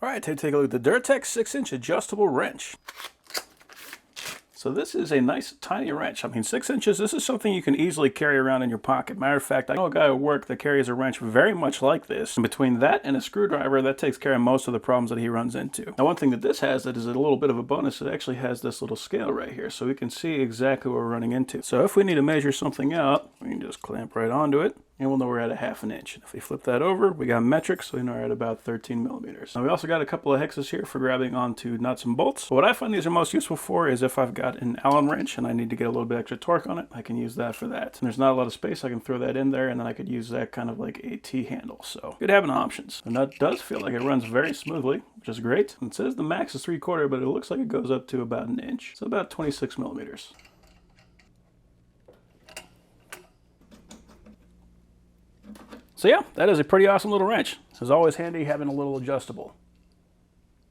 All right, take a look at the DURATECH 6-inch adjustable wrench. So this is a nice tiny wrench. I mean, 6 inches, this is something you can easily carry around in your pocket. Matter of fact, I know a guy at work that carries a wrench very much like this. And between that and a screwdriver, that takes care of most of the problems that he runs into. Now, one thing that this has that is a little bit of a bonus, it actually has this little scale right here. So we can see exactly what we're running into. So if we need to measure something out, we can just clamp right onto it. And we'll know we're at a 1/2 inch. If we flip that over, we got metric, so we know we're at about 13 millimeters. Now we also got a couple of hexes here for grabbing onto nuts and bolts. But what I find these are most useful for is if I've got an Allen wrench and I need to get a little bit extra torque on it, I can use that for that. And there's not a lot of space, I can throw that in there, and then I could use that kind of like a T-handle. So good having options. The nut does feel like it runs very smoothly, which is great. It says the max is 3/4, but it looks like it goes up to about 1 inch. So about 26 millimeters. So yeah, that is a pretty awesome little wrench. It's always handy having a little adjustable.